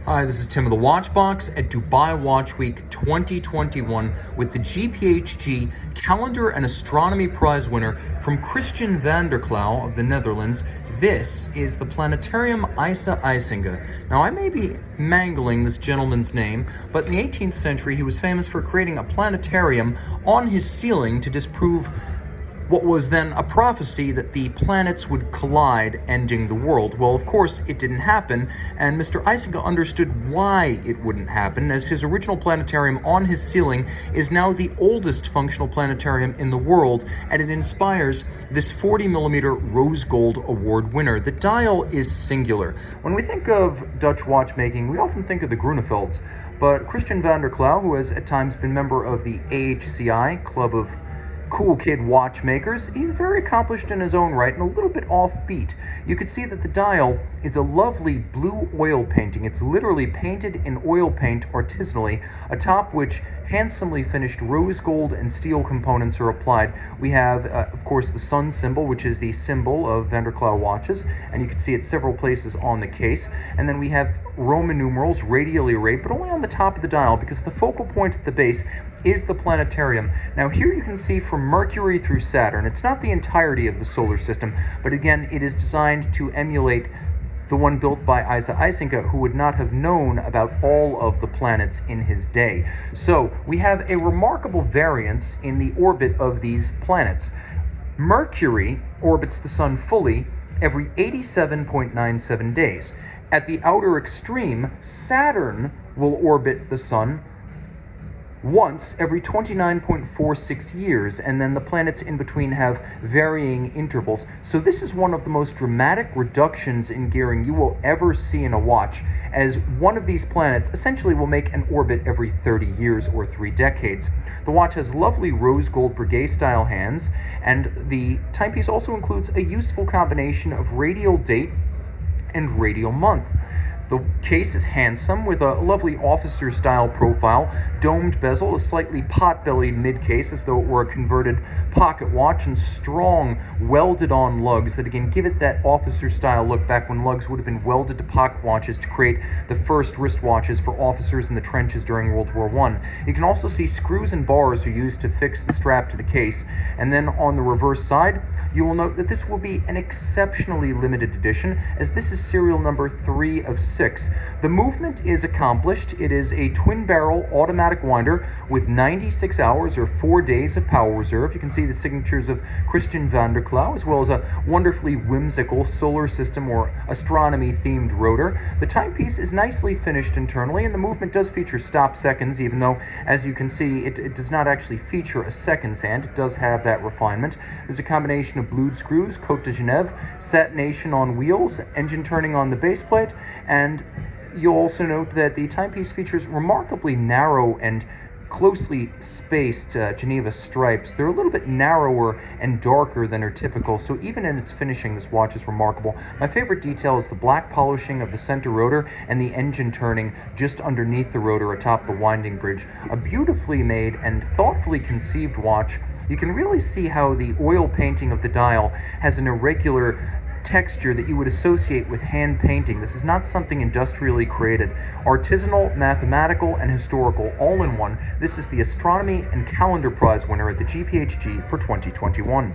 Hi, this is Tim of the Watchbox at Dubai Watch Week 2021 with the GPHG Calendar and Astronomy Prize winner from Christiaan van der Klauuw of the Netherlands. This is the Planetarium Eise Eisinga. Now, I may be mangling this gentleman's name, but in the 18th century he was famous for creating a planetarium on his ceiling to disprove what was then a prophecy that the planets would collide, ending the world. Well, of course, it didn't happen, and Mr. Eisinga understood why it wouldn't happen, as his original planetarium on his ceiling is now the oldest functional planetarium in the world, and it inspires this 40mm rose gold award winner. The dial is singular. When we think of Dutch watchmaking, we often think of the Groenevelds, but Christiaan van der Klauuw, who has at times been member of the AHCI, Club of Cool Kid Watchmakers, he's very accomplished in his own right and a little bit offbeat. You can see that the dial is a lovely blue oil painting. It's literally painted in oil paint artisanally, atop which handsomely finished rose gold and steel components are applied. We have, of course, the sun symbol, which is the symbol of van der Klauuw watches, and you can see it several places on the case. And then we have Roman numerals radially arrayed, but only on the top of the dial, because the focal point at the base is the planetarium. Now here you can see from Mercury through Saturn. It's not the entirety of the solar system, but again, it is designed to emulate the one built by Eise Eisinga, who would not have known about all of the planets in his day. So we have a remarkable variance in the orbit of these planets. Mercury orbits the sun fully every 87.97 days. At the outer extreme, Saturn will orbit the sun once every 29.46 years, and then the planets in between have varying intervals. So this is one of the most dramatic reductions in gearing you will ever see in a watch, as one of these planets essentially will make an orbit every 30 years or 3 decades. The watch has lovely rose gold Breguet style hands, and the timepiece also includes a useful combination of radial date and radial month. The case is handsome, with a lovely officer-style profile, domed bezel, a slightly pot-bellied mid-case as though it were a converted pocket watch, and strong, welded-on lugs that again give it that officer-style look back when lugs would have been welded to pocket watches to create the first wristwatches for officers in the trenches during World War I. You can also see screws and bars are used to fix the strap to the case. And then on the reverse side, you will note that this will be an exceptionally limited edition, as this is serial number 3 of 6. The movement is accomplished. It is a twin-barrel automatic winder with 96 hours or 4 days of power reserve. You can see the signatures of Christiaan van der Klauuw, as well as a wonderfully whimsical solar system or astronomy-themed rotor. The timepiece is nicely finished internally, and the movement does feature stop seconds, even though, as you can see, it does not actually feature a seconds hand. It does have that refinement. There's a combination of blued screws, Côte de Genève, satination on wheels, engine turning on the base plate, and you'll also note that the timepiece features remarkably narrow and closely spaced Geneva stripes. They're a little bit narrower and darker than are typical, so even in its finishing, this watch is remarkable. My favorite detail is the black polishing of the center rotor and the engine turning just underneath the rotor atop the winding bridge. A beautifully made and thoughtfully conceived watch. You can really see how the oil painting of the dial has an irregular texture that you would associate with hand painting. This is not something industrially created. Artisanal, mathematical, and historical all in one. This is the Astronomy and Calendar Prize winner at the GPHG for 2021.